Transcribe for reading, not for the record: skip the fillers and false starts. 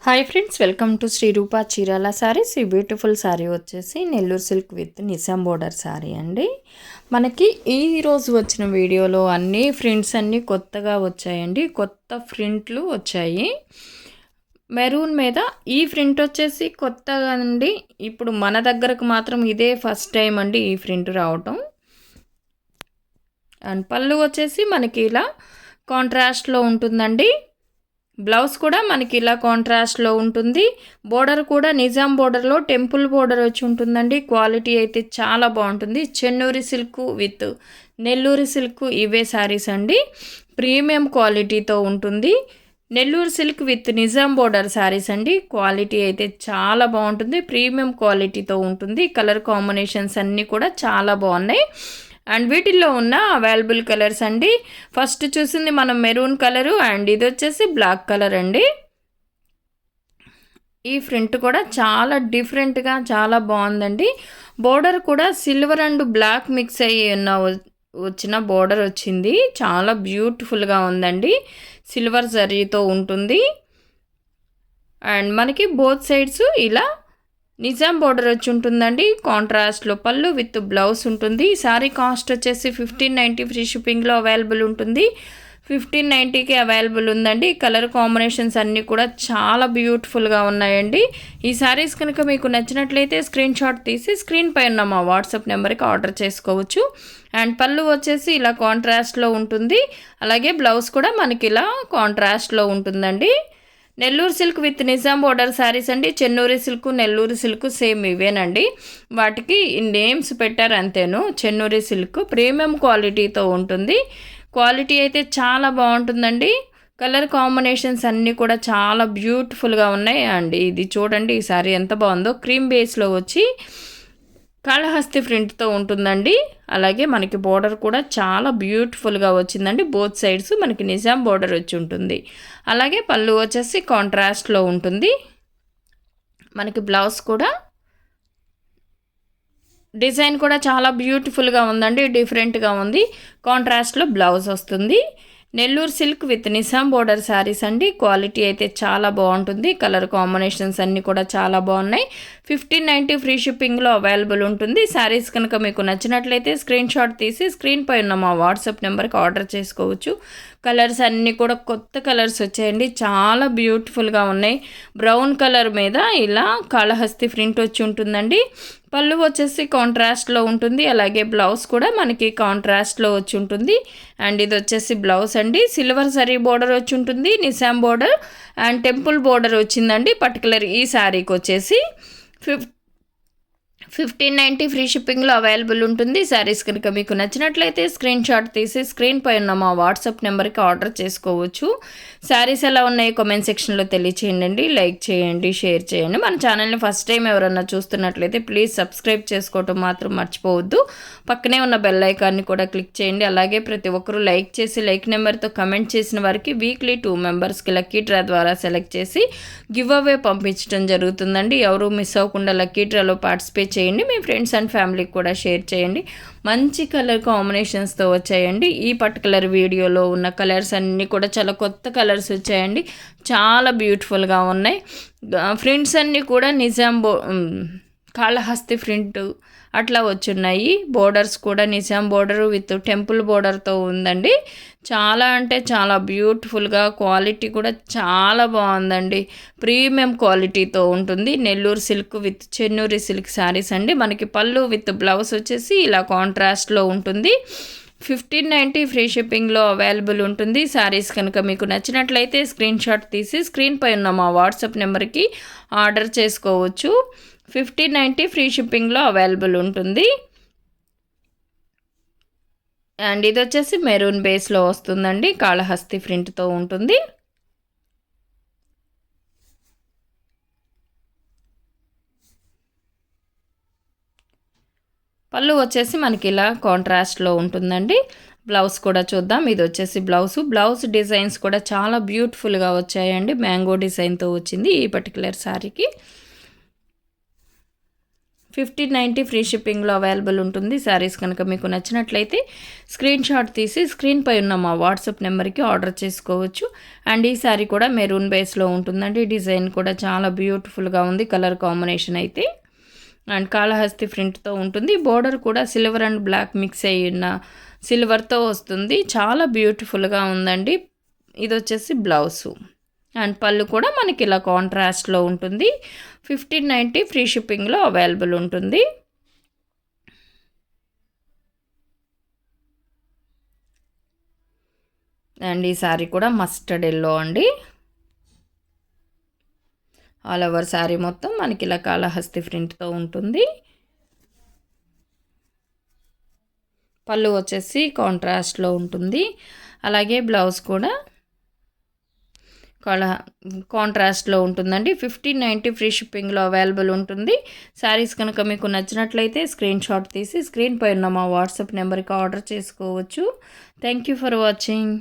Hi friends, welcome to Sri Rupa Chirala saris. ఈ beautiful sari వచ్చేసి Nellore silk with Nizam border sari అండి. మనకి ఈరోజు వచ్చిన వీడియోలో అన్ని ప్రింట్స్ అన్నీ కొత్తగా వచ్చాయండి. కొత్త ప్రింట్లు వచ్చాయి. మెరూన్ మీద ఈ ప్రింట్ వచ్చేసి కొత్తగా అండి. ఇప్పుడు మన దగ్గరకు మాత్రం ఇదే ఫస్ట్ టైం అండి ఈ ప్రింట్ రావటం. అండ్ పళ్ళు వచ్చేసి మనకి ఇలా కాంట్రాస్ట్లో ఉంటుందండి. బ్లౌజ్ కూడా మనకి ఇలా కాంట్రాస్ట్లో ఉంటుంది. బోర్డర్ కూడా నిజాం బోర్డర్లో టెంపుల్ బోర్డర్ వచ్చి ఉంటుందండి. క్వాలిటీ అయితే చాలా బాగుంటుంది. Chennuri silk with Nellore silk ఇవే శారీస్ అండి. ప్రీమియం క్వాలిటీతో ఉంటుంది. Nellore silk with Nizam border saris అండి. క్వాలిటీ అయితే చాలా బాగుంటుంది. ప్రీమియం క్వాలిటీతో ఉంటుంది. కలర్ కాంబినేషన్స్ అన్నీ కూడా చాలా బాగున్నాయి. అండ్ వీటిల్లో ఉన్న అవైలబుల్ కలర్స్ అండి. ఫస్ట్ చూసింది మనం మెరూన్ కలరు అండ్ ఇది వచ్చేసి బ్లాక్ కలర్ అండి. ఈ ఫ్రంట్ కూడా చాలా డిఫరెంట్గా చాలా బాగుందండి. బోర్డర్ కూడా సిల్వర్ అండ్ బ్లాక్ మిక్స్ అయ్యి వచ్చిన బోర్డర్ వచ్చింది. చాలా బ్యూటిఫుల్గా ఉందండి. సిల్వర్ జరీతో ఉంటుంది. అండ్ మనకి బోత్ సైడ్స్ ఇలా నిజాం బోర్డర్ వచ్చి ఉంటుందండి. కాంట్రాస్ట్లో పళ్ళు విత్ బ్లౌజ్ ఉంటుంది. సారీ కాస్ట్ వచ్చేసి 1590 ఫ్రీ షిప్పింగ్లో అవైలబుల్ ఉంటుంది. 1590కి అవైలబుల్ ఉందండి. కలర్ కాంబినేషన్స్ అన్నీ కూడా చాలా బ్యూటిఫుల్గా ఉన్నాయండి. ఈ సారీస్ కనుక మీకు నచ్చినట్లయితే స్క్రీన్ షాట్ తీసి స్క్రీన్ పై ఉన్న మా వాట్సాప్ నెంబర్కి ఆర్డర్ చేసుకోవచ్చు. అండ్ పళ్ళు వచ్చేసి ఇలా కాంట్రాస్ట్లో ఉంటుంది. అలాగే బ్లౌజ్ కూడా మనకి ఇలా కాంట్రాస్ట్లో ఉంటుందండి. Nellore silk with Nizam border saris అండి. Chennuri silk, Nellore silk same ఇవేనండి. వాటికి నేమ్స్ పెట్టారు అంతేను. చెన్నూరి సిల్క్ ప్రీమియం క్వాలిటీతో ఉంటుంది. క్వాలిటీ అయితే చాలా బాగుంటుందండి. కలర్ కాంబినేషన్స్ అన్నీ కూడా చాలా బ్యూటిఫుల్గా ఉన్నాయి అండి. ఇది చూడండి, ఈ శారీ ఎంత బాగుందో. క్రీమ్ బేస్లో వచ్చి కాళహస్తి ప్రింట్తో ఉంటుందండి. అలాగే మనకి బోర్డర్ కూడా చాలా బ్యూటిఫుల్గా వచ్చిందండి. బోత్ సైడ్స్ మనకి నిజాం బోర్డర్ వచ్చి ఉంటుంది. అలాగే పళ్ళు వచ్చేసి కాంట్రాస్ట్లో ఉంటుంది. మనకి బ్లౌజ్ కూడా డిజైన్ కూడా చాలా బ్యూటిఫుల్గా ఉందండి. డిఫరెంట్గా ఉంది. కాంట్రాస్ట్లో బ్లౌజ్ వస్తుంది. Nellore silk with Nizam border saris అండి. క్వాలిటీ అయితే చాలా బాగుంటుంది. కలర్ కాంబినేషన్స్ అన్నీ కూడా చాలా బాగున్నాయి. 1590 ఫ్రీ షిప్పింగ్లో అవైలబుల్ ఉంటుంది. శారీస్ కనుక మీకు నచ్చినట్లయితే స్క్రీన్ షాట్ తీసి స్క్రీన్ పై ఉన్న మా వాట్సాప్ నెంబర్కి ఆర్డర్ చేసుకోవచ్చు. కలర్స్ అన్నీ కూడా కొత్త కలర్స్ వచ్చాయండి. చాలా బ్యూటిఫుల్గా ఉన్నాయి. బ్రౌన్ కలర్ మీద ఇలా కాళహస్తి ప్రింట్ వచ్చి ఉంటుందండి. పళ్ళు వచ్చేసి కాంట్రాస్ట్లో ఉంటుంది. అలాగే బ్లౌజ్ కూడా మనకి కాంట్రాస్ట్లో వచ్చి ఉంటుంది. అండ్ ఇది వచ్చేసి బ్లౌజ్ అండి. సిల్వర్ జరీ బోర్డర్ వచ్చి ఉంటుంది. Nizam border and temple border వచ్చిందండి. పర్టికులర్ ఈ శారీకి వచ్చేసి 1590 ఫ్రీ షిప్పింగ్లో అవైలబుల్ ఉంటుంది. శారీస్ కనుక మీకు నచ్చినట్లయితే స్క్రీన్ షాట్ తీసి స్క్రీన్ పై ఉన్న మా వాట్సాప్ నెంబర్కి ఆర్డర్ చేసుకోవచ్చు. శారీస్ ఎలా ఉన్నాయో కామెంట్ సెక్షన్లో తెలియచేయండి. లైక్ చేయండి, షేర్ చేయండి. మన ఛానల్ని ఫస్ట్ టైం ఎవరన్నా చూస్తున్నట్లయితే ప్లీజ్ సబ్స్క్రైబ్ చేసుకోవటం మాత్రం మర్చిపోవద్దు. పక్కనే ఉన్న బెల్ ఐకాన్ని కూడా క్లిక్ చేయండి. అలాగే ప్రతి ఒక్కరూ లైక్ చేసి లైక్ నెంబర్తో కమెంట్ చేసిన వారికి వీక్లీ 2 మెంబర్స్కి లక్కీ డ్రా ద్వారా సెలెక్ట్ చేసి గివ్ అవే పంపించడం జరుగుతుందండి. ఎవరు మిస్ అవ్వకుండా లక్కీ డ్రాలో పార్టిసిపేట్ చేయండి. మీ ఫ్రెండ్స్ అండ్ ఫ్యామిలీకి కూడా షేర్ చేయండి. మంచి కలర్ కాంబినేషన్స్తో వచ్చాయండి. ఈ పర్టికులర్ వీడియోలో ఉన్న కలర్స్ అన్నీ కూడా చాలా కొత్త కలర్స్ వచ్చాయండి. చాలా బ్యూటిఫుల్గా ఉన్నాయి. ఫ్రింట్స్ అన్నీ కూడా నిజాం కాళహస్తి ప్రింట్ అట్లా వచ్చున్నాయి. బోర్డర్స్ కూడా నిజాం బోర్డర్ విత్ టెంపుల్ బోర్డర్తో ఉందండి. చాలా అంటే చాలా బ్యూటిఫుల్గా, క్వాలిటీ కూడా చాలా బాగుందండి. ప్రీమియం క్వాలిటీతో ఉంటుంది. Nellore silk with Chennuri silk saris అండి. మనకి పళ్ళు విత్ బ్లౌజ్ వచ్చేసి ఇలా కాంట్రాస్ట్లో ఉంటుంది. 1590 ఫ్రీ షిప్పింగ్లో అవైలబుల్ ఉంటుంది. శారీస్ కనుక మీకు నచ్చినట్లయితే స్క్రీన్ షాట్ తీసి స్క్రీన్ పై ఉన్న మా వాట్సాప్ నెంబర్కి ఆర్డర్ చేసుకోవచ్చు. 1590 ఫ్రీ షిప్పింగ్లో అవైలబుల్ ఉంటుంది. అండ్ ఇది వచ్చేసి మెరూన్ బేస్లో వస్తుందండి. కాళహస్తి ప్రింట్తో ఉంటుంది. పళ్ళు వచ్చేసి మనకి ఇలా కాంట్రాస్ట్లో ఉంటుందండి. బ్లౌజ్ కూడా చూద్దాం. ఇది వచ్చేసి బ్లౌజ్ డిజైన్స్ కూడా చాలా బ్యూటిఫుల్గా వచ్చాయండి. మ్యాంగో డిజైన్తో వచ్చింది ఈ పర్టికులర్ శారీకి. 1590 ఫ్రీ షిప్పింగ్లో అవైలబుల్ ఉంటుంది. శారీస్ కనుక మీకు నచ్చినట్లయితే స్క్రీన్ షాట్ తీసి స్క్రీన్పై ఉన్న మా వాట్సాప్ నెంబర్కి ఆర్డర్ చేసుకోవచ్చు. అండ్ ఈ శారీ కూడా మెరూన్ బేస్లో ఉంటుందండి. డిజైన్ కూడా చాలా బ్యూటిఫుల్గా ఉంది, కలర్ కాంబినేషన్ అయితే. అండ్ కాళహస్తి ప్రింట్తో ఉంటుంది. బోర్డర్ కూడా సిల్వర్ అండ్ బ్లాక్ మిక్స్ అయ్యి ఉన్న సిల్వర్తో వస్తుంది. చాలా బ్యూటిఫుల్గా ఉందండి. ఇది వచ్చేసి బ్లౌజు. అండ్ పళ్ళు కూడా మనకి ఇలా కాంట్రాస్ట్లో ఉంటుంది. 1590 ఫ్రీ షిప్పింగ్లో అవైలబుల్ ఉంటుంది. అండ్ ఈ శారీ కూడా మస్టర్డ్ ఎల్లో అండి. ఆల్ ఓవర్ శారీ మొత్తం మనకి ఇలా కాళహస్తి ప్రింట్తో ఉంటుంది. పళ్ళు వచ్చేసి కాంట్రాస్ట్లో ఉంటుంది. అలాగే బ్లౌజ్ కూడా కాంట్రాస్ట్లో ఉంటుందండి. 1590 ఫ్రీ షిప్పింగ్లో అవైలబుల్ ఉంటుంది. శారీస్ కనుక మీకు నచ్చినట్లయితే స్క్రీన్ షాట్ తీసి స్క్రీన్ పై ఉన్న మా వాట్సాప్ నెంబర్కి ఆర్డర్ చేసుకోవచ్చు. Thank you for watching.